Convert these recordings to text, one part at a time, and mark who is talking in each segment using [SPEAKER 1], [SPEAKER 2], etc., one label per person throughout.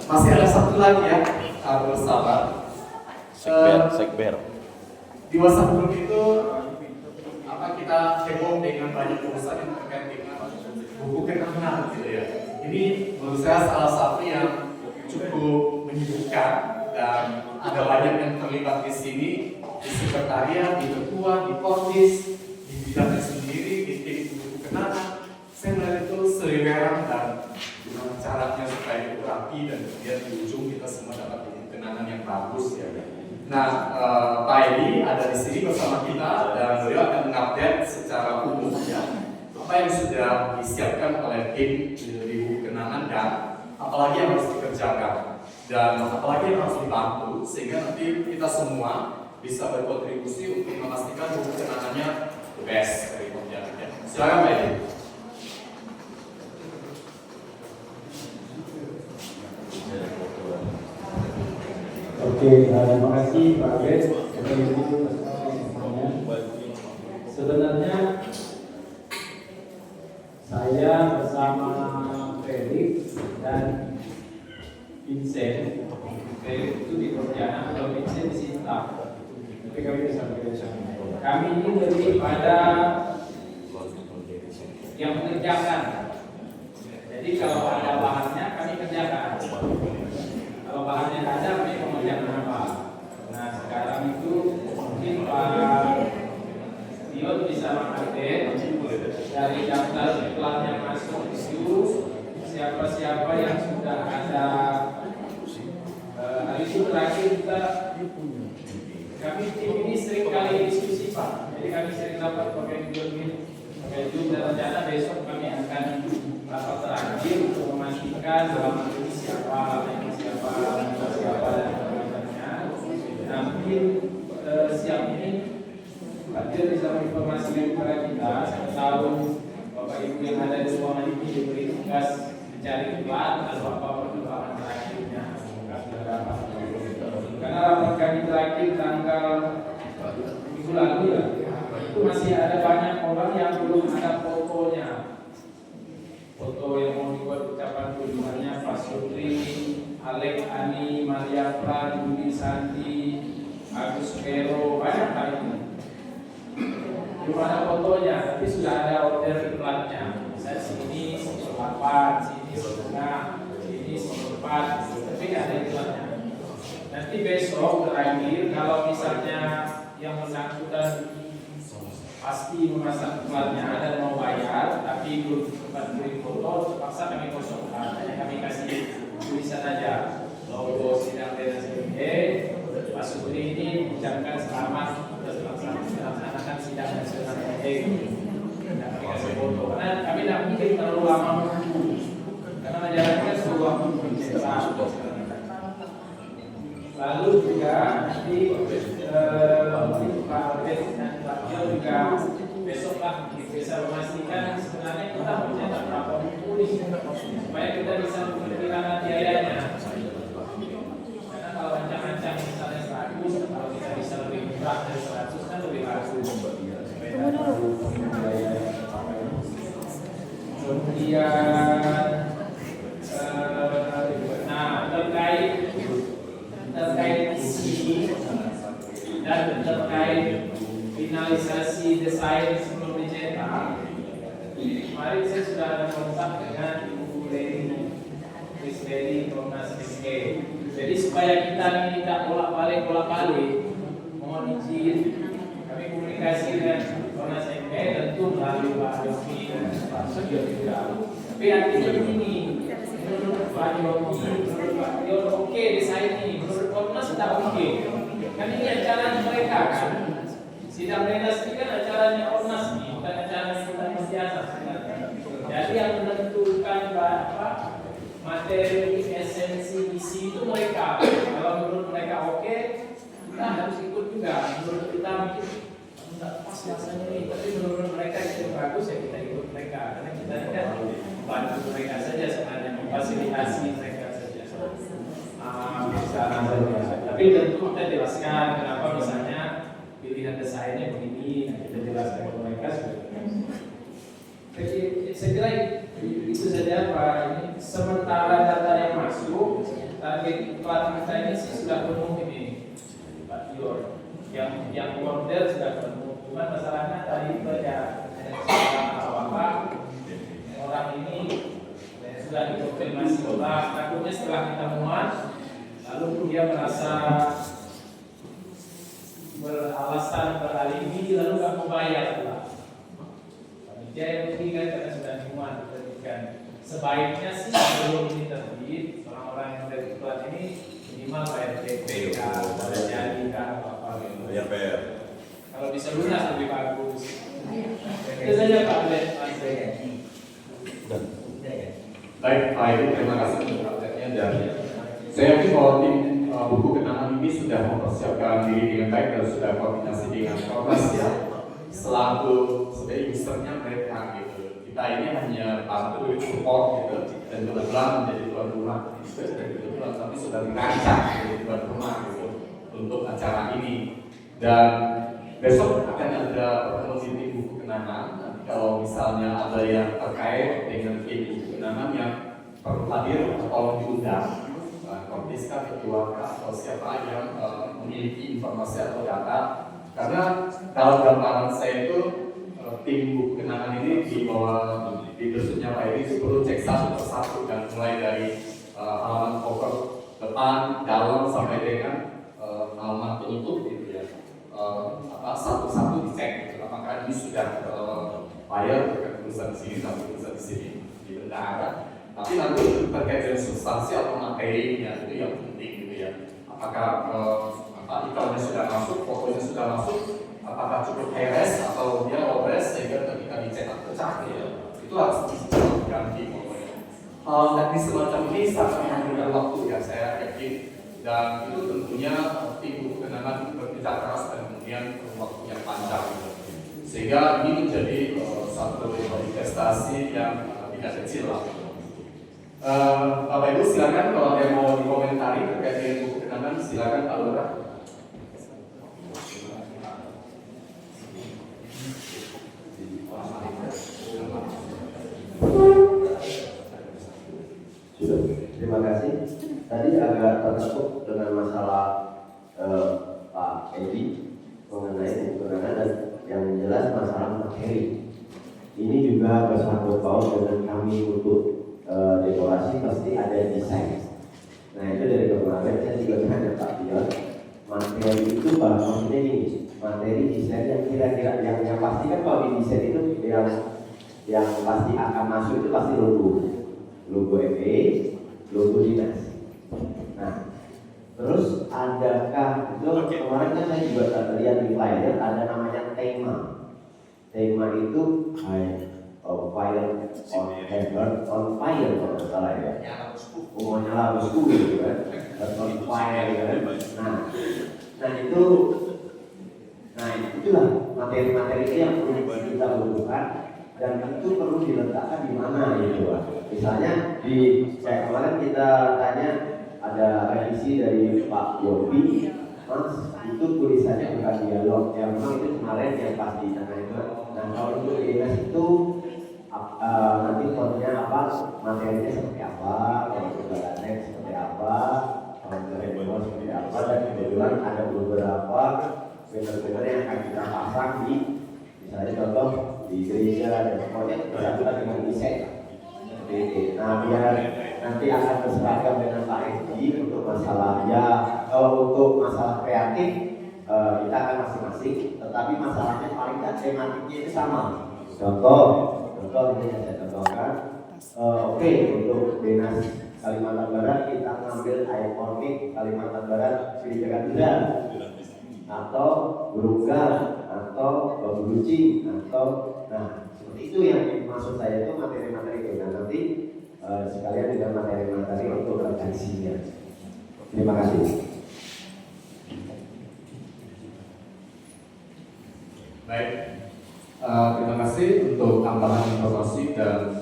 [SPEAKER 1] Masih ada satu lagi ya, harus sabar.
[SPEAKER 2] Sekber.
[SPEAKER 1] Di WhatsApp group itu kita heboh dengan banyak urusan yang terkait dengan buku kenangan gitu ya. Ini menurut saya salah satu yang cukup menyibukkan dan ada banyak yang terlibat di sini, di sekretariat, di ketua, di Portis, di bidangnya sendiri, di tim buku kenangan. Saya melihat itu seliweran dan gimana caranya supaya itu rapi dan kemudian di ujung kita semua dapat buku kenangan yang bagus ya. Nah, Pak Edi ada di sini bersama kita dan beliau akan mengupdate secara umum ya apa yang sudah disiapkan oleh tim di buku kenangan dan apalagi yang harus dikerjakan dan apalagi yang harus dibantu sehingga nanti kita semua bisa berkontribusi untuk memastikan buku kenangannya the best berikutnya. Ya. Silakan Pak Edi.
[SPEAKER 3] Oke, terima kasih Pak Bes. Sebenarnya saya bersama Felix dan Vincent. Felix itu di Pontianak, kalau Vincent di Sinta. Tapi kami bisa bekerja. Kami ini lebih pada yang mengerjakan. Jadi kalau ada bahannya kami kerjakan. Kalau bahannya ada, kami mengerjakan apa? Nah sekarang itu mungkin Pak Dion bisa mengupdate dari daftar iklan yang masuk itu siapa-siapa yang sudah ada. Hari itu terakhir kami tim ini sering kali diskusi Pak. Jadi kami sering dapat pakai Zoom dan rencana besok kami akan rapat terakhir untuk memastikan dalam ini siapa dan macam-macamnya. Nah mungkin siang ini Pak Dio bisa menginformasikan kepada kita. Saya tahu Bapak Ibu yang ada di ruangan ini diberi tugas mencari iklan atau apa perkembangan terakhirnya. Karena rapat kami terakhir tanggal minggu lalu ya, itu masih ada banyak orang yang belum ada fotonya. Foto yang mau dibuat ucapan kunjungannya Pak Sutri, Alek, Ani, Maria Pran, Budi Santi, Agus Pero, banyak kali ini. Belum ada fotonya, tapi sudah ada order iklannya. Misalnya sini 8, sini setengah, sini 4, tapi ada iklannya. Nanti besok terakhir, kalau misalnya yang bersangkutan pasti memasang iklannya dan mau bayar, tapi belum sempat beri foto, terpaksa kami kosongkan. Hanya kami kasih tulisan aja logo sidang DNSMB. Pak Sutri ini ucapkan selamat melaksanakan sidang nasional dan kami kasih foto. Karena kami tidak mungkin terlalu lama menunggu, karena jaraknya sebuah pembicaraan. Lalu juga nanti Pak Bes dan Pak Dio juga besok lah bisa memastikan sebenarnya kita mencetak berapa buku ini supaya kita bisa memperkirakan biayanya. Karena kalau ancang-ancang misalnya 100, kalau kita bisa lebih murah dari 100 kan lebih bagus. Kemudian terkait isi dan terkait finalisasi desain sebelum dicetak. Kemarin saya sudah ada kontak dengan Ibu Leni Krisdeli Komnas SK. Jadi supaya kita ini tidak bolak-balik, mohon izin kami komunikasi dengan Komnas SK tentu melalui Pak Yogi dan Pak Sugio juga. Tapi artinya begini, menurut Pak Yogi, menurut Pak Dio oke desain ini, menurut Komnas tidak oke. Kan ini acaranya mereka kan. Sidang Renas ini kan acaranya Komnas nih, bukan acaranya kita biasa. Jadi yang menentukan materi esensi isi itu mereka. Kalau menurut mereka oke, kita harus ikut juga. Menurut kita mungkin tidak pas rasanya ini, tapi menurut mereka itu bagus ya kita ikut mereka. Karena kita kan bantu mereka saja sebenarnya, memfasilitasi mereka saja. Tapi tentu kita jelaskan kenapa misalnya pilihan desainnya begini, kita jelaskan ke mereka. Jadi saya kira itu saja Pak. Ini sementara data yang masuk, target iklan kita ini sih sudah penuh ini Pak Dior. Yang model sudah penuh. Cuma masalahnya tadi itu ada apa orang ini sudah dikonfirmasi orang, takutnya setelah kita muat lalu dia merasa beralasan beralibi lalu nggak mau bayar lah. Dia yang ketiga karena sudah muat diterbitkan. Sebaiknya sih sebelum ini terbit orang-orang yang dari iklan ini minimal bayar DP atau jadi apa gitu.
[SPEAKER 2] Ya, Per.
[SPEAKER 3] Kalau bisa lunas lebih bagus. Itu saja Pak Alex.
[SPEAKER 1] Baik, Pak Ibu, terima kasih untuk update-nya dan saya yakin bahwa tim buku kenangan ini sudah mempersiapkan diri dengan baik dan sudah koordinasi dengan Korpas ya selaku sebagai usernya mereka gitu. Kita ini hanya bantu support gitu dan kebetulan menjadi tuan rumah dan kebetulan kami sudah dirancang menjadi tuan rumah gitu untuk acara ini dan besok akan ada pertemuan di tim buku kenangan. Nanti kalau misalnya ada yang terkait dengan tim buku kenangan yang perlu hadir atau diundang, Korpiska, ketua atau siapa yang memiliki informasi atau data. Karena dalam gambaran saya itu tim buku kenangan ini di bawah leadershipnya Pak Edi itu perlu cek satu persatu dan mulai dari halaman cover depan, dalam sampai dengan halaman penutup gitu ya. Satu-satu dicek gitu. Apakah ini sudah bayar terkait tulisan di sini atau tulisan di sini di bendahara. Tapi nanti terkait dengan substansi atau materinya itu yang penting gitu ya. Apakah iklannya sudah masuk, fotonya sudah masuk, apakah cukup high-res atau dia low-res sehingga ketika dicetak pecah ya. Itu harus diganti pokoknya. Teknis semacam ini sangat menghabiskan waktu ya saya yakin dan itu tentunya tim buku kenangan bekerja keras dan kemudian waktu yang panjang gitu. Sehingga ini menjadi satu investasi yang tidak kecil lah. Bapak Ibu silakan kalau ada yang mau dikomentari terkait dengan buku kenangan silakan Pak Lurah.
[SPEAKER 4] Sudah, terima kasih. Tadi agak tertutup dengan masalah Pak Edi mengenai buku kenangan dan yang jelas masalah materi. Ini juga bersangkut paut dengan kami untuk dekorasi pasti ada desain. Nah itu dari kemarin saya juga tanya Pak Dion, materi itu maksudnya ini materi desain yang kira-kira yang pasti kan kalau di desain itu yang pasti akan masuk itu pasti logo FE, logo dinas. Nah terus adakah itu kemarin kan saya juga lihat di flyer ada namanya tema. Tema itu fire on fire kalau tidak salah ya. Nyala bosku gitu kan. On fire gitu kan. Nah itulah materi-materi itu yang perlu kita butuhkan dan itu perlu diletakkan di mana gitu lah. Misalnya kayak kemarin kita tanya ada revisi dari Pak Yobi, Mas itu tulisannya bukan dialog, yang memang itu kemarin yang pasti tengah itu. Nah kalau untuk dinas itu nanti fontnya apa, materinya seperti apa, kalau kita next seperti apa, kalau kita seperti apa, dan kebetulan ada beberapa banner-banner yang akan kita pasang di misalnya contoh di gereja dan pokoknya bersangkutan dengan desain. Nah biar nanti akan berseragam dengan Pak Edi untuk masalah kalau untuk masalah kreatif kita akan masing-masing, tetapi masalahnya paling tidak tematiknya itu sama. Contoh ini yang saya contohkan. Oke, untuk dinas Kalimantan Barat kita ngambil ikonik Kalimantan Barat Gereja Katedral atau Burunggal atau Bamburuci atau seperti itu yang maksud saya itu materi-materi itu. Nah nanti sekalian dengan materi-materi untuk redaksinya. Terima kasih.
[SPEAKER 1] Baik, terima kasih untuk tambahan informasi dan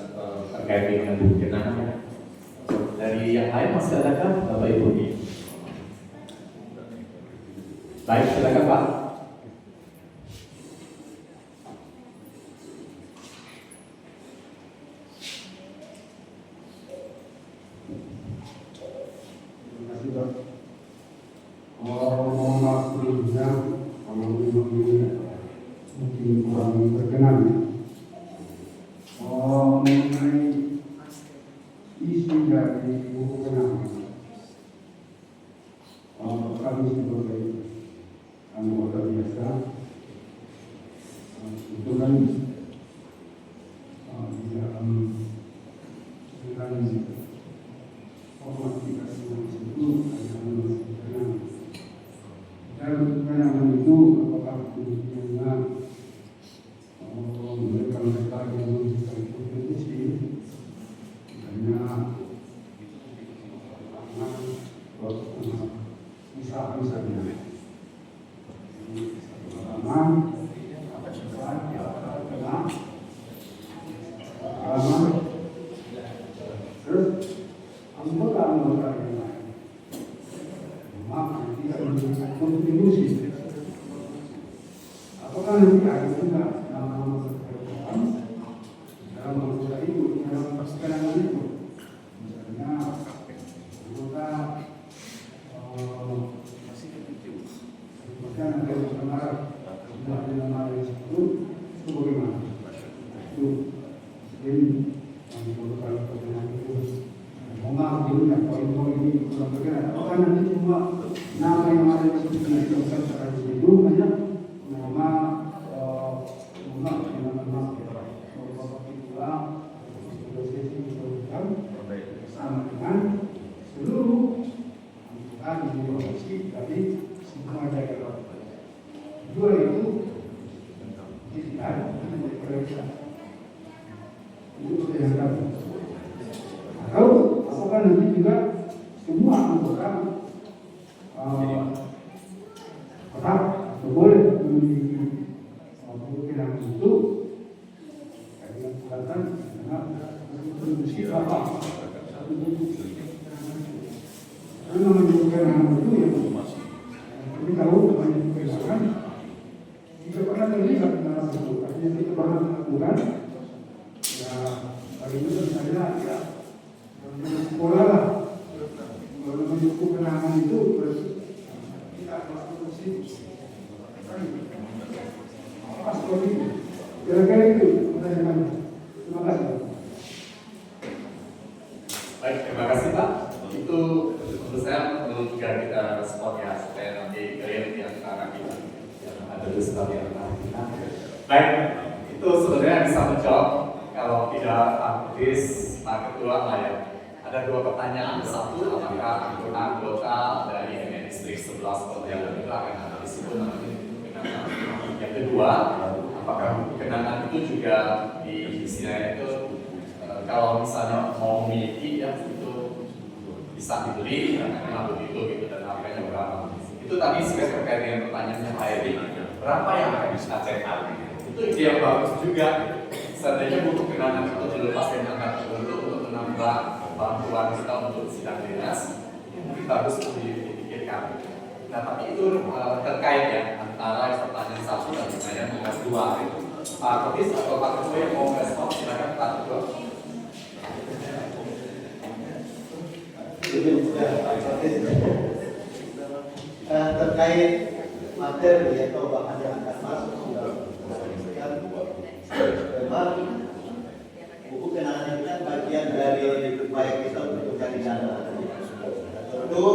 [SPEAKER 1] terkait dengan buku kenangan. Dari yang lain masih adakah Bapak Ibu? Baik, silakan Pak.
[SPEAKER 5] juga mohon maaf sebelumnya kalau memang ini mungkin kurang berkenan. Mengenai isi dari buku kenangan, kami sebagai anggota biasa itu kan di dalam format kita semua itu ada kenangan. Dan kenangan itu apakah bentuknya mereka yang memberikan kompetisi hanya misalkan saja terus anggota yang lain maka tidak memberikan kontribusi. Apakah nanti ada juga nama-nama tertentu dalam anggota itu, dalam kenangan itu, misalnya anggota bahkan ada yang kemarin sudah ada nama yang disebut itu bagaimana? Itu ini yang diperlukan perkenaan itu mohon dulu ya poin-poin ini kurang berkenan. Apakah nanti cuma nama yang ada di situ disebutkan secara itu hanya nama sama dengan seluruh anggota di Indonesia dari semua daerah. Dua itu tidak diperiksa. Itu pertanyaan kami. Atau apakah nanti juga semua anggota tetap boleh memiliki kenangan itu karena kelihatan kontribusi apa satu buku karena namanya kenangan itu ya kami tahu namanya kenangan jika pernah terlibat dalam buku artinya kita pernah melakukan ya bagi itu misalnya ya sekolah lah kalau namanya buku kenangan itu berarti kita melakukan situ apa seperti itu kira-kira itu pertanyaan. Terima kasih.
[SPEAKER 1] Baik, terima kasih Pak. Itu menurut saya perlu juga kita respon ya supaya nanti kalian yang akan kita yang ada di sekitar yang kita. Baik, itu sebenarnya bisa menjawab kalau tidak Pak Kris, Pak Ketua lah ya. Ada dua pertanyaan. Satu, apakah anggota dari MN Distrik 11 Kota yang itu akan ada di situ nanti kenangan. Yang kedua, apakah kenangan itu juga di istilahnya itu kalau misalnya mau memiliki ya itu bisa dibeli karena begitu gitu dan harganya berapa. Itu tadi sebenarnya terkait dengan pertanyaannya Pak Edi, berapa yang akan kita cetak? Itu ide yang bagus juga. Seandainya butuh kenangan itu dilepas dari angka tertentu untuk menambah bantuan kita untuk sidang dinas, mungkin harus dipikirkan. Nah tapi itu terkait ya antara pertanyaan satu dan pertanyaan kedua. Pak Kris atau Pak Ketua yang mau respon silakan Pak Ketua.
[SPEAKER 4] Terkait materi atau bahan yang akan masuk memang buku kenangan ini kan bagian dari upaya kita untuk mencari dana. Tentu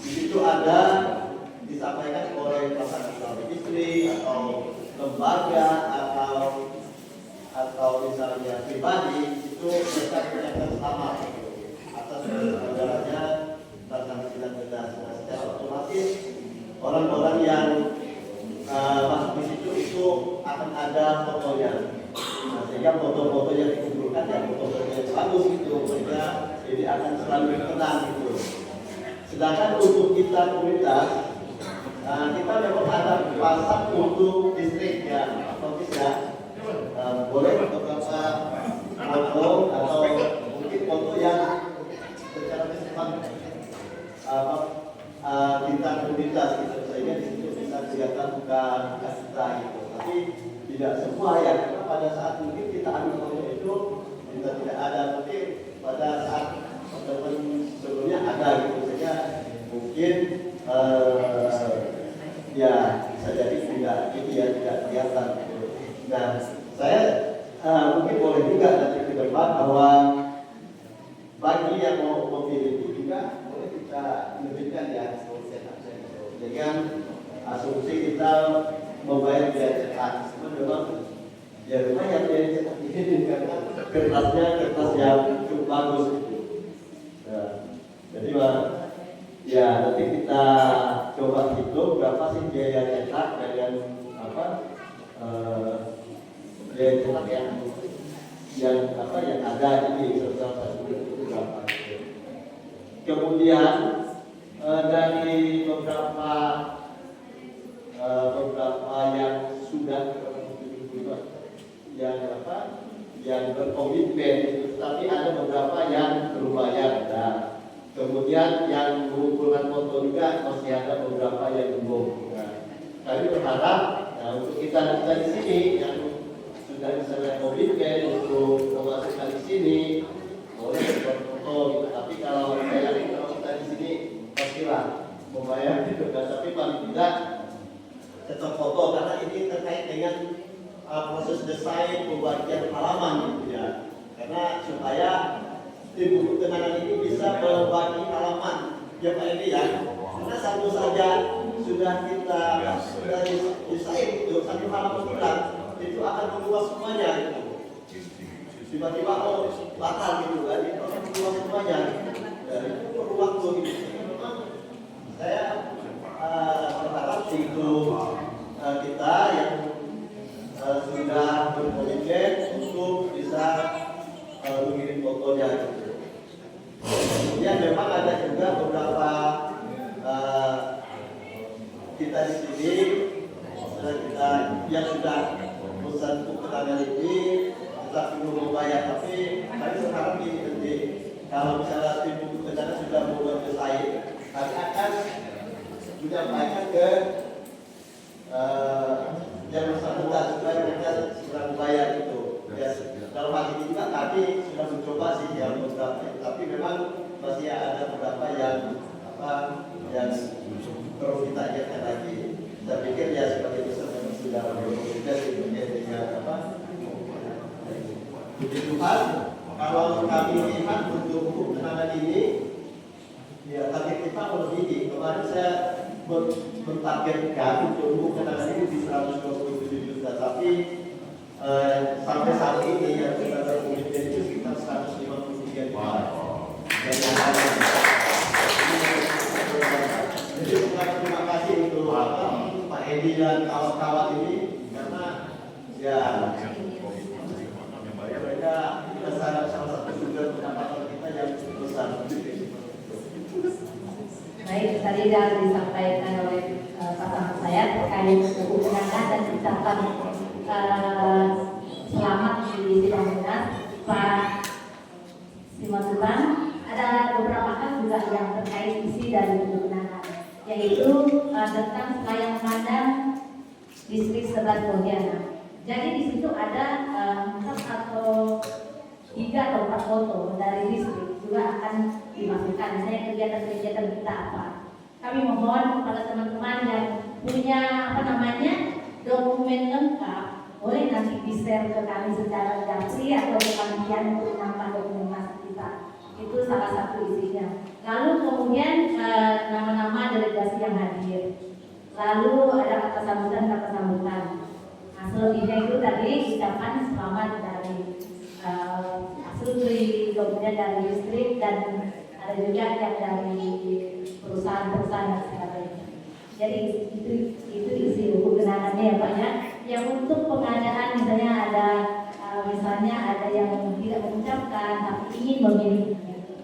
[SPEAKER 4] di situ ada disampaikan oleh pasangan istri atau lembaga atau misalnya pribadi itu mereka yang sama atas saudaranya tentang silang bebas. Nah, secara otomatis orang-orang yang masuk di situ itu akan ada fotonya. Nah, sehingga foto-foto yang dikumpulkan ya foto-foto yang bagus gitu, sehingga jadi akan selalu dikenang gitu. Sedangkan untuk kita komunitas, kita memang ada pasang untuk distrik ya, atau tidak boleh beberapa foto atau mungkin foto yang secara bersifat bintang komunitas gitu, sehingga di situ bisa kelihatan bukan kita gitu. Tapi tidak semua ya, karena pada saat mungkin kita ambil foto itu kita tidak ada, mungkin pada saat ada gitu saja mungkin ya bisa jadi tidak ini ya tidak kelihatan gitu. Nah saya mungkin boleh juga nanti ke depan bahwa bagi yang mau memiliki juga boleh kita lebihkan ya jadi kan asumsi kita membayar biaya cetak memang ya lumayan biaya cetak ini karena kertasnya kertas yang cukup bagus gitu. Nah, jadi ya nanti kita coba hitung berapa sih biaya cetak dan apa biaya cetak yang ada ini serta itu berapa. Kemudian dari beberapa yang sudah yang berkomitmen, tapi ada beberapa yang berbayar. Nah, kemudian yang mengumpulkan foto juga masih ada beberapa yang belum. Nah, kami berharap untuk kita di sini yang sudah misalnya komitmen untuk memasukkan di sini boleh berfoto gitu. Tapi kalau kita di sini pastilah membayar gitu. Tapi paling tidak tetap foto karena ini terkait dengan proses desain pembagian halaman gitu ya. Karena supaya tim buku kenangan ini bisa membagi halaman ya Pak ini ya. Karena satu saja sudah kita desain itu satu halaman bulan itu akan mengubah semuanya gitu. Tiba-tiba batal gitu kan, itu akan mengubah semuanya. Dan itu perlu waktu gitu. Memang saya berharap itu kita yang sudah berkomitmen untuk bisa mengirim fotonya gitu. Kemudian memang ada juga beberapa kita di sini kita yang sudah pesan untuk kenangan ini tetap belum membayar, tapi kami berharap ini nanti kalau misalnya tim buku kenangan sudah membuat desain, kami akan menyampaikan ke yang bersangkutan supaya mereka segera membayar itu. Ya, dalam hal ini juga kami sudah mencoba sih yang beberapa, tapi memang masih ada beberapa yang perlu kita ingatkan lagi. Saya pikir ya seperti itu sudah berkomunikasi dengan puji Tuhan. Kalau kami lihat untuk buku kenangan ini, ya target kita melebihi. Kemarin saya mentargetkan untuk buku kenangan ini di 127 juta, tapi sampai saat ini yang kita berkomitmen itu sekitar 153 juta. Jadi terima kasih untuk Pak Edi dan kawan-kawan ini karena ya mereka salah satu sumber pendapatan kita yang besar.
[SPEAKER 6] Baik, tadi sudah disampaikan oleh pasangan saya terkait buku kenangan dan ucapan selamat di sidang munas Pak Simatupang. Ada beberapa hal juga yang terkait isi dari buku kenangan, yaitu tentang layang pandang distrik Sebat Pontianak. Jadi di situ ada 4 atau 3 atau 4 foto dari distrik juga akan dimasukkan. Misalnya kegiatan-kegiatan kita apa. Kami mohon kepada teman-teman yang punya dokumen lengkap, boleh nanti di-share ke kami secara japri atau ke panitia untuk menambah dokumentasi kita. Itu salah satu isinya. Lalu kemudian nama-nama delegasi yang hadir. Lalu ada kata sambutan. Nah, selebihnya itu tadi ucapan selamat dari Asrutri, kemudian dari distrik, dan ada juga yang dari perusahaan-perusahaan dan sebagainya. Jadi itu isi buku kenangannya ya Pak ya. Yang untuk pengadaan misalnya ada yang tidak mengucapkan tapi ingin memilih,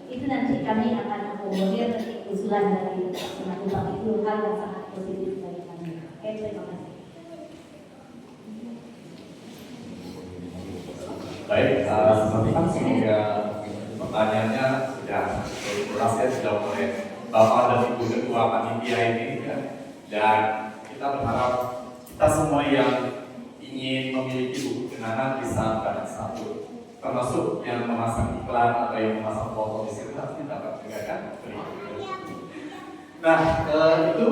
[SPEAKER 6] itu nanti kami akan akomodir usulan dari Pak. Itu hal yang sangat positif bagi kami. Oke, terima kasih.
[SPEAKER 1] Baik, teman-teman semoga pertanyaannya sudah berhasil dijawab oleh Bapak dan Ibu Ketua Panitia ini ya. Dan kita berharap kita semua yang ingin memiliki buku kenangan bisa dapat satu, termasuk yang memasang iklan atau yang memasang foto di sini nanti dapat juga kan. Nah, itu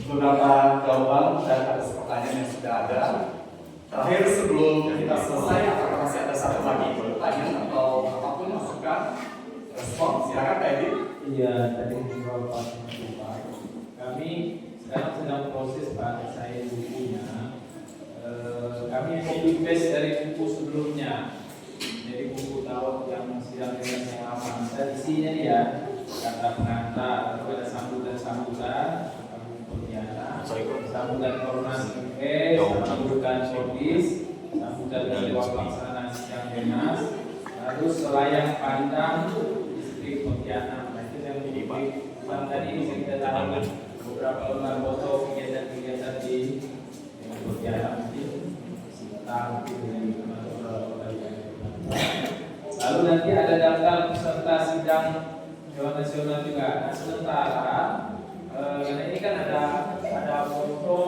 [SPEAKER 1] beberapa jawaban dan atas pertanyaan yang sudah ada. Terakhir sebelum kita selesai, apakah masih ada satu lagi pertanyaan atau apapun masukan, respon? Silakan Pak Edi.
[SPEAKER 3] Iya, tadi menjawab Pak. Kami sekarang sedang proses Pak saya bukunya. Kami copy paste dari buku sebelumnya. Jadi buku tahun yang sedang yang lama. Dan isinya ya kata pengantar, lalu ada sambutan, sambutan Kornas sambutan Sodis, sambutan dari pelaksanaan sidang Denas, lalu selayang pandang distrik Pontianak. Nah, itu yang menjadi tadi bisa kita tahu beberapa lembar foto kegiatan-kegiatan di Pontianak mungkin sebentar mungkin lalu nanti ada daftar peserta sidang Dewan Nasional juga. Nah, sementara karena ini kan ada foto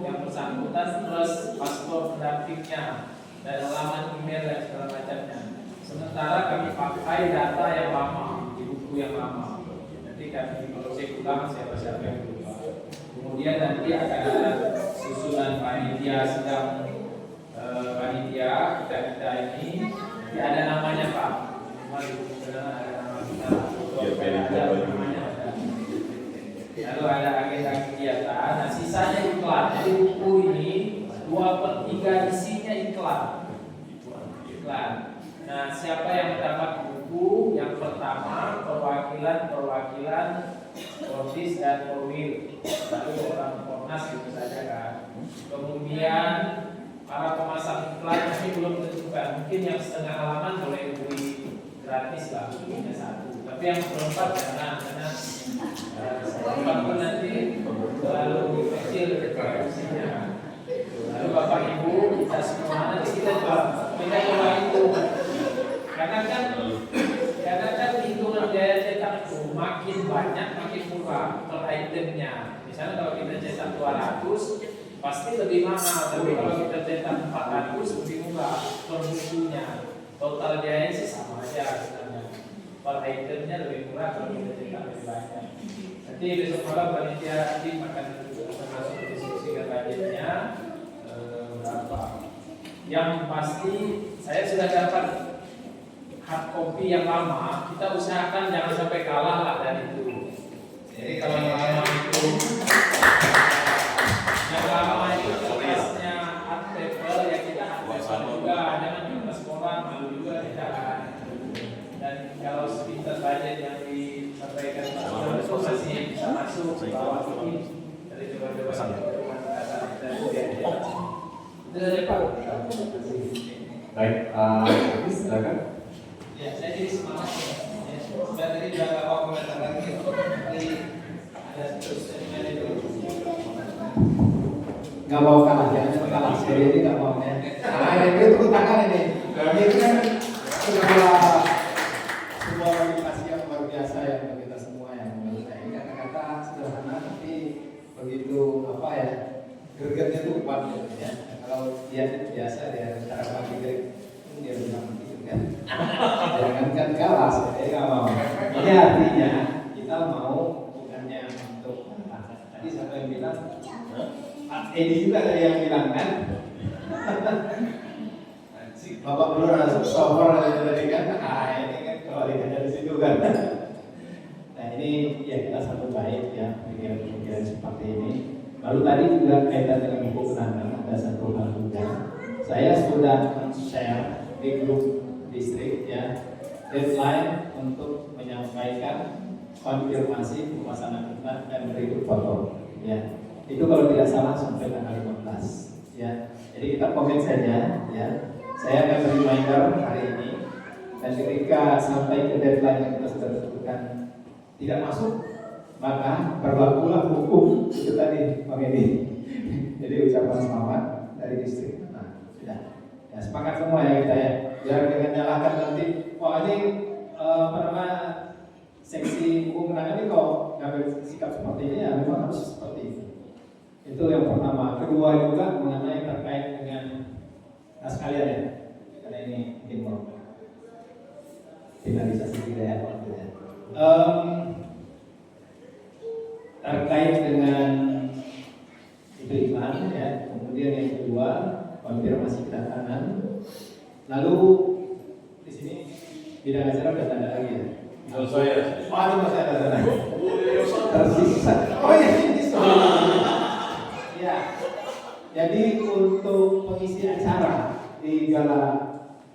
[SPEAKER 3] yang bersangkutan plus paspor pendampingnya dan alamat email dan segala macamnya. Sementara kami pakai data yang lama di buku yang lama. Nanti kami cek ulang siapa-siapa yang lupa. Kemudian nanti akan ada susunan panitia sidang panitia kita ini. Nanti ada namanya Pak. Ada nama kita. Lalu ada agenda kegiatan. Nah, sisanya iklan. Jadi buku ini 2/3 isinya iklan. Nah, siapa yang mendapat buku yang pertama perwakilan Ordis dan Korwil, lalu orang Kornas itu saja kan. Kemudian para pemasang iklan ini belum tentukan. Mungkin yang setengah halaman boleh beli gratis lah, bukunya satu. Tapi yang berempat jangan, karena seperempat pun nanti terlalu kecil referensinya. Lalu Bapak Ibu kita semua nanti kita coba itu. Karena kan hitungan biaya cetak itu makin banyak makin murah per itemnya. Misalnya kalau kita cetak 200 pasti lebih mahal, tapi kalau kita cetak 400 lebih murah per bukunya. Total biaya sih sama aja sebenarnya. Per itemnya lebih murah kalau kita cetak lebih banyak. Nanti besok malam panitia tim akan masuk diskusikan budgetnya berapa. Yang pasti saya sudah dapat hard copy yang lama. Kita usahakan jangan sampai kalah lah dari itu. Jadi kalau yang lama itu kertasnya hard paper ya kita hard paper juga, jangan kertas koran malu juga tidak kan. Dan kalau sekitar budget yang disampaikan itu masih bisa masuk ke bawah ini dari coba-coba itu dari Pak.
[SPEAKER 1] Baik, silakan.
[SPEAKER 3] Ya, saya jadi semangat ya. Sudah tadi sudah nggak mau komentar lagi. Jadi ada terusnya itu.
[SPEAKER 7] Nggak mau kalah, jangan kalah. Seri ini nggak mau ya. Nah, ini tepuk tangan ini. Ini kan sebuah organisasi yang luar biasa ya untuk kita semua yang menurut saya. Ini kata-kata sederhana tapi begitu apa ya, gregetnya tuh kuat ya. Kalau dia biasa dia cara pakai dia bilang gitu kan. Jangan kan kalah, saya nggak mau. Ini artinya kita mau bukannya untuk tadi siapa yang bilang? Edi juga tadi yang bilang kan. Bapak belum masuk software tadi kan. Nah ini kan kalau dari situ kan. Nah ini ya kita sambut baik ya pikiran-pikiran seperti ini. Lalu tadi juga kaitan dengan buku kenangan ada satu hal juga. Saya sudah share di grup distrik ya deadline untuk menyampaikan konfirmasi pemasangan iklan dan berikut foto ya. Itu kalau tidak salah sampai tanggal 15 ya. Jadi kita komen saja ya. Saya akan reminder hari ini dan ketika sampai ke deadline yang kita sudah tentukan tidak masuk, maka berlakulah hukum itu tadi Bang Edi. Jadi ucapan selamat dari distrik. Nah, sudah. Ya sepakat semua ya kita ya. Biar dengan nyalakan nanti, wah ini seksi hukum kenangan ini kok ngambil sikap seperti ini ya memang harus seperti itu. Itu yang pertama. Kedua juga mengenai terkait dengan sekalian ya. Karena ini mungkin mau finalisasi tidak ya. Lalu di sini bidang acara udah tanda lagi ya.
[SPEAKER 2] Kalau saya,
[SPEAKER 7] Waduh, masih ada tanda. Tersisa. Oh ya, ini ya. Jadi untuk pengisi acara di Gala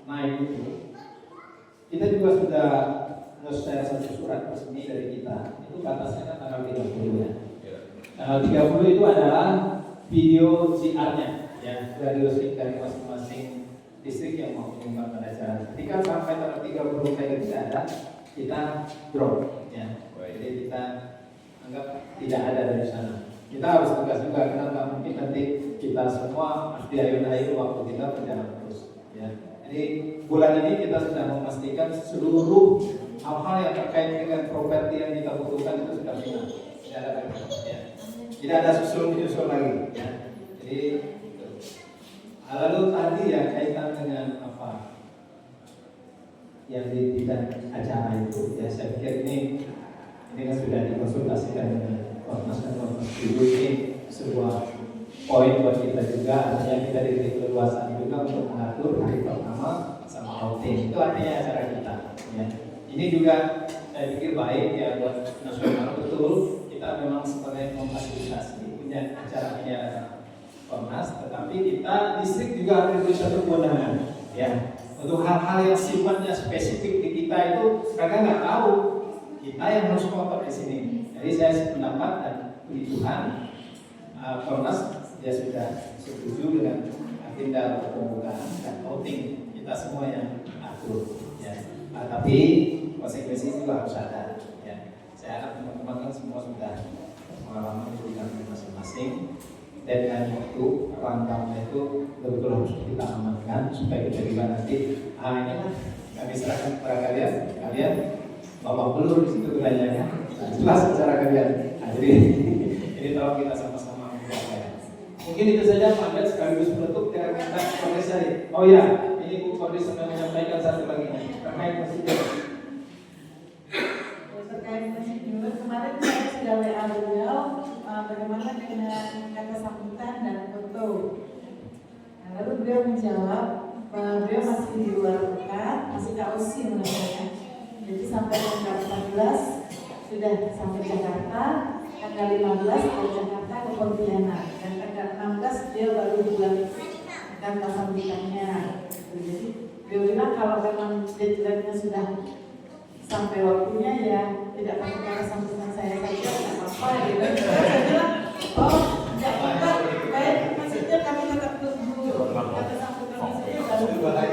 [SPEAKER 7] Night itu, kita juga sudah menyelesaikan satu surat resmi dari kita. Itu batasnya kan tanggal 30 ya. Tanggal 30 itu adalah video GR-nya ya, sudah diresmikan dari masing-masing distrik yang mau menyumbangkan acara. Ketika sampai tanggal 30 kayak tidak ada, kita drop ya. Jadi kita anggap tidak ada dari sana. Kita harus tegas juga karena nggak mungkin nanti kita semua di ayun-ayun waktu kita berjalan terus ya. Jadi bulan ini kita sudah memastikan seluruh hal-hal yang terkait dengan properti yang kita butuhkan itu sudah final. Tidak ada lagi ya. Tidak ada susul lagi ya. Jadi lalu tadi ya kaitan dengan apa yang di bidang acara itu ya, saya pikir ini kan sudah dikonsultasikan dengan Ormas dan Ormas Ibu. Ini sebuah poin buat kita juga, artinya kita diberi keleluasaan juga untuk mengatur hari pertama sama outing. Itu artinya acara kita ya. Ini juga saya pikir baik ya buat nasional, betul kita memang sebagai memfasilitasi punya acara Ormas, tetapi kita distrik juga harus diberi satu kewenangan ya. Untuk hal-hal yang sifatnya spesifik di kita itu mereka nggak tahu, kita yang harus kotor di sini. Jadi saya sependapat dan puji Tuhan, Komnas ya sudah setuju dengan agenda pembukaan dan voting kita semua yang atur. Ya. Tapi konsekuensi juga harus ada. Ya. Saya harap teman-teman kan semua sudah pengalaman di bidang masing-masing. Dan waktu rangkangnya itu betul-betul harus kita amankan supaya kita juga nanti ini lah kami serahkan kepada kalian bapak belur di situ belanjanya jelas acara kalian. Jadi ini tolong kita sama-sama menjaga ya. Mungkin itu saja Pak Dan sekaligus penutup dengan kata Kordis saya. Oh ya, ini Bu Kordis sedang menyampaikan satu lagi terkait masjid.
[SPEAKER 8] Terkait masjid kemarin saya sudah WA beliau bagaimana dengan kata sambutan dan foto. Nah, lalu beliau menjawab beliau masih di luar pekan, masih KOC menurutnya. Jadi sampai tanggal 14 sudah sampai Jakarta, tanggal 15 ke Jakarta ke Pontianak, dan tanggal 16 dia baru bulan kata sambutannya. Jadi beliau bilang kalau memang deadline-nya sudah sampai waktunya ya tidak pakai kata sambutan saya saja tidak apa-apa gitu. Saya bilang oh tidak apa-apa, baik maksudnya kami tetap tunggu kata sambutan saya baru dibuat dan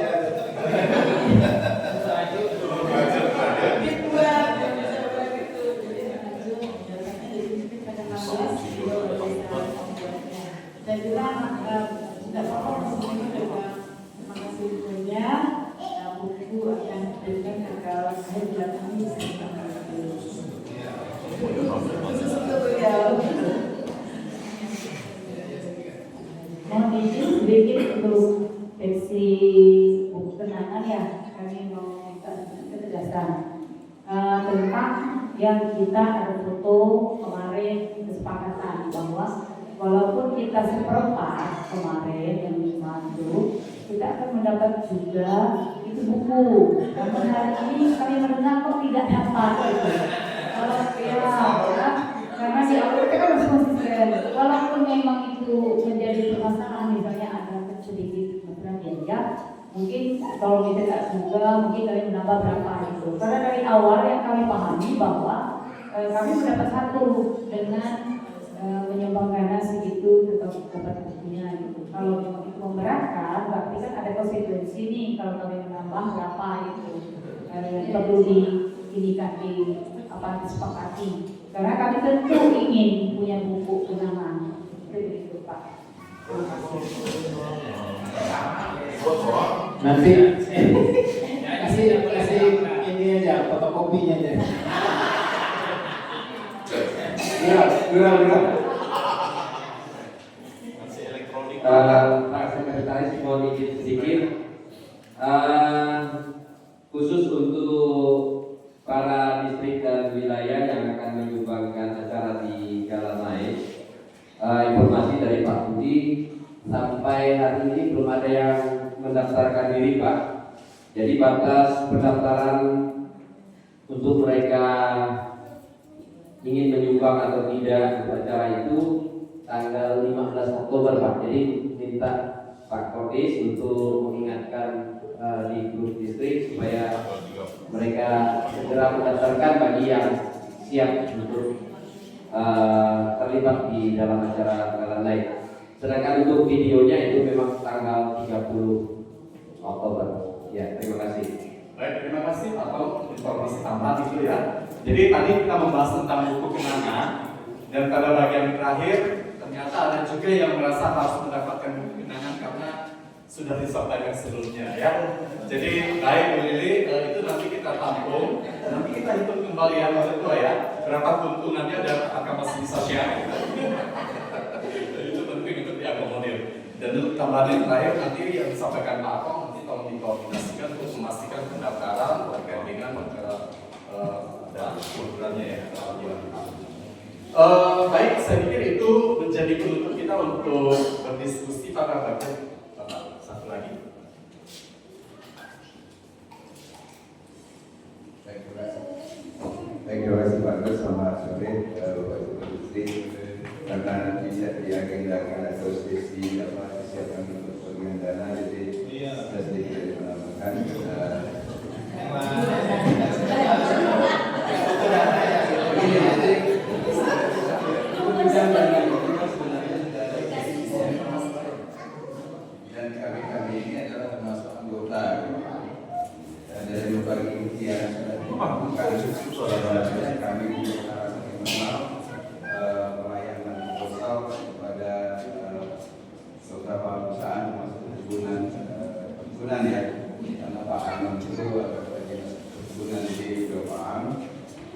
[SPEAKER 8] bisa gitu. Jadi maju biasanya jadi mungkin pada 16 beliau bisa membuatnya. Saya bilang tidak apa-apa maksudnya juga terima kasih punya buku akan diberikan tanggal akhir bulan ini tanggal
[SPEAKER 6] Mohon izin sedikit untuk versi buku kenangan ya, kami mau minta ketegasan tentang yang kita ada foto kemarin kesepakatan bahwa walaupun kita seperempat kemarin yang dimandu, kita akan mendapat juga itu buku. Namun hari ini kami mendengar kok tidak dapat gitu. Kalau ya, karena di awal kita kan harus konsisten. Walaupun memang itu menjadi permasalahan, misalnya ada sedikit masalah biaya, mungkin kalau kita tidak juga mungkin kami menambah berapa itu. Karena dari awal yang kami pahami bahwa kami mendapat satu dengan menyumbangkan nasi itu tetap dapat bukunya gitu. Kalau memang itu memberatkan, berarti kan ada konsekuensi nih kalau kami menambah berapa itu perlu diinikan di apa disepakati. Karena kami tentu ingin punya buku kenangan. Begitu Pak.
[SPEAKER 7] Nanti kasih ini aja fotokopinya aja. Gerak.
[SPEAKER 9] Pak Sekretaris mohon izin sedikit, khusus untuk para distrik dan wilayah yang akan menyumbangkan acara di Gala Night, informasi dari Pak Budi sampai hari ini belum ada yang mendaftarkan diri Pak. Jadi batas pendaftaran untuk mereka ingin menyumbang atau tidak untuk acara itu tanggal 15 Oktober Pak. Jadi minta Pak Kodis untuk mengingatkan di grup distrik supaya mereka segera mendaftarkan bagi yang siap untuk terlibat di dalam acara tanggal lain. Sedangkan untuk videonya itu memang tanggal 30 Oktober. Ya, terima kasih.
[SPEAKER 1] Baik, terima kasih atau informasi tambahan itu ya. Jadi tadi kita membahas tentang buku kenangan dan pada bagian terakhir ternyata ada juga yang merasa harus mendapatkan buku kenangan karena sudah disampaikan sebelumnya ya. Jadi baik Bu Lili, itu nanti kita tampung, nanti kita hitung kembali yang kedua ya, berapa keuntungannya dan apakah masih bisa share. Itu penting untuk diakomodir. Dan untuk tambahan yang terakhir nanti yang disampaikan Pak Akong nanti tolong dikoordinasikan untuk memastikan pendaftaran terkait dengan dan programnya ya. Baik, saya pikir itu menjadi penutup kita untuk berdiskusi pada bagian satu lagi.
[SPEAKER 10] Terima kasih Pak Gus, selamat sore Bapak Ibu Menteri. Karena bisa diagendakan atau sesi disiapkan untuk pemberian dana, jadi saya sedikit menambahkan. Dan kami ini adalah termasuk anggota dari berbagai kementerian bukan kami melayangkan proposal kepada beberapa perusahaan termasuk perkebunan ya, karena Pak Amam itu perkebunan di Dopaam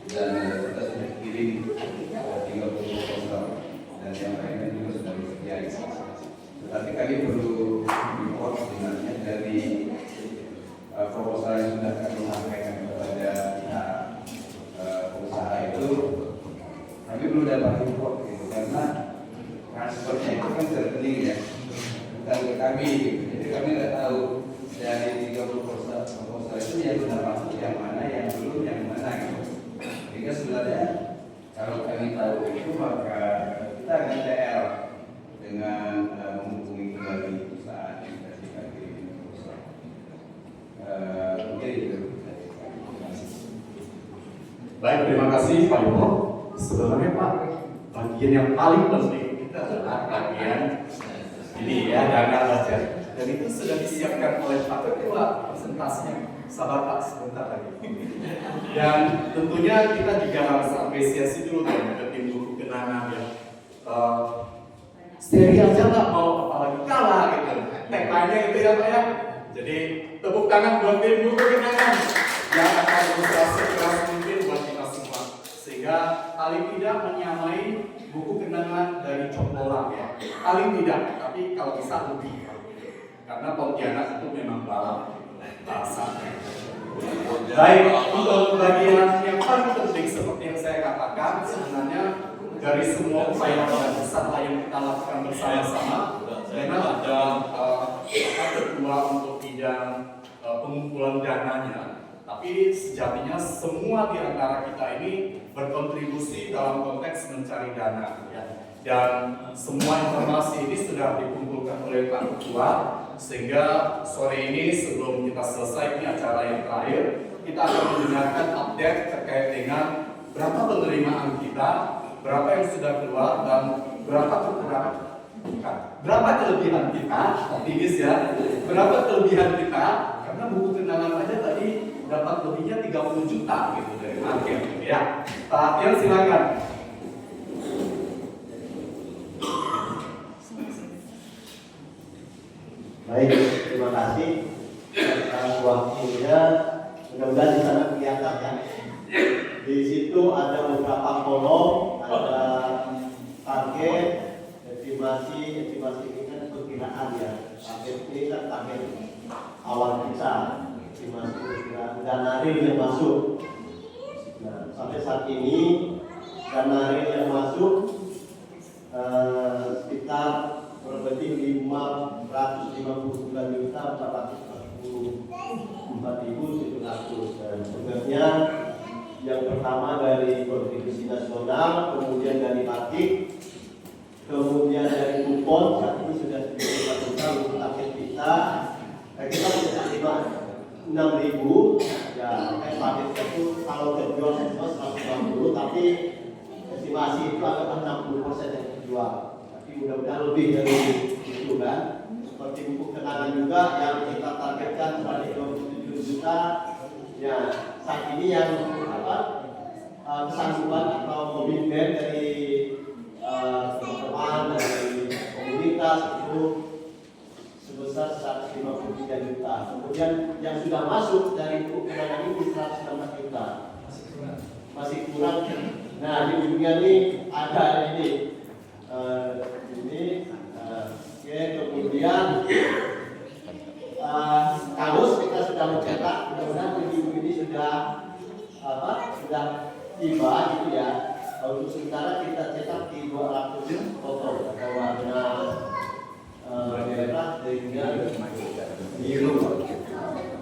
[SPEAKER 10] dan kita sudah kirim 30 proposal dan yang lainnya juga sudah dikerjain. Tetapi kami perlu report sebenarnya dari proposal yang sudah kami sampaikan kepada pihak pengusaha itu, kami belum dapat report gitu, karena transfernya itu kan terpening ya, bukan ke kami gitu. Jadi kami nggak tahu dari 30 proposal itu yang sudah masuk yang mana, yang belum, yang mana gitu. Sehingga sebenarnya kalau kami tahu itu maka kita akan TR dengan menghubungi kembali perusahaan yang kasih kami proposal. Mungkin itu.
[SPEAKER 1] Baik, terima kasih Pak Yono. Sebenarnya Pak, bagian yang paling penting itu adalah bagian ini ya, dana budget. Dan itu sudah disiapkan oleh Pak Ketua presentasinya. Sabar Pak, sebentar lagi. Dan tentunya kita juga harus apresiasi dulu kan ke tim buku kenangan ya. Seri aja nggak mau, apalagi kalah gitu. Tagline-nya itu ya Pak ya. Jadi tepuk tangan buat tim buku kenangan yang akan berusaha sekeras mungkin buat kita semua, sehingga paling tidak menyamai buku kenangan dari Cokbolang ya. Paling tidak, tapi kalau bisa lebih. Karena Pontianak itu memang balap bahasanya. Baik, untuk bagian yang paling penting seperti yang saya katakan, sebenarnya dari semua upaya besar yang kita lakukan bersama-sama, memang ada ketua untuk bidang pengumpulan dananya. Tapi sejatinya semua di antara kita ini berkontribusi dalam konteks mencari dana ya. Dan semua informasi ini sudah dikumpulkan oleh Pak Ketua, sehingga sore ini sebelum kita selesai ini acara yang terakhir, kita akan mendengarkan update terkait dengan berapa penerimaan kita, berapa yang sudah keluar, dan berapa kekurangan. Berapa kelebihan kita, optimis ya, berapa kelebihan kita, karena buku kenangan aja tadi dapat lebihnya 30 juta gitu dari market ya. Pak Atian silakan.
[SPEAKER 4] Baik, terima kasih atas waktunya. Mudah-mudahan di sana kelihatan ya. Di situ ada beberapa kolom, ada target, estimasi ini kan perkiraan ya. Target ini kan target awal kita, estimasi perkiraan dana real yang masuk. Nah, sampai saat ini dana real yang masuk sekitar kurang lebih 559.400 4.700. Dan sebenarnya yang pertama dari kontribusi nasional, kemudian dari batik, kemudian dari kupon, saat ini sudah dilakukan untuk target kita. Kita sudah terima 6.000, ya target itu kalau terjual 150, tapi estimasi itu adalah 60% yang terjual. Tapi mudah-mudahan lebih dari itu kan. Seperti buku kenangan juga yang kita targetkan sebanyak 27 juta. Ya, saat ini yang kesanggupan atau komitmen dari teman-teman dari komunitas itu sebesar 153 juta. Kemudian yang sudah masuk dari buku kenangan ini 116 juta. Masih kurang. Nah, di ujungnya ini ada ini. Kemudian kaos kita sudah mencetak, mudah-mudahan minggu ini sudah tiba gitu ya. Untuk sementara kita cetak di 200 foto atau warna merah sehingga biru.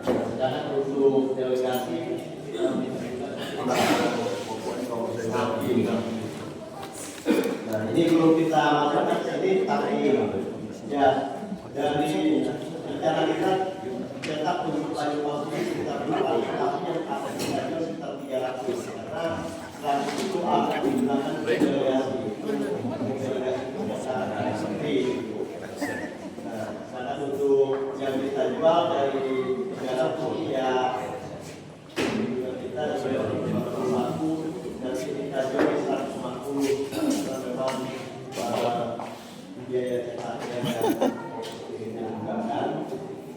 [SPEAKER 4] Sedangkan untuk delegasi kita minta nah ini belum kita masukkan sini, tapi ya dari rencana kita cetak untuk baju kostum sekitar 2 tapi yang akan kita jual sekitar 300 karena selain itu akan digunakan delegasi seperti itu. Nah, karena untuk yang kita jual dari 300 ya kita sudah 50 dan kita jual 150 memang biaya cetaknya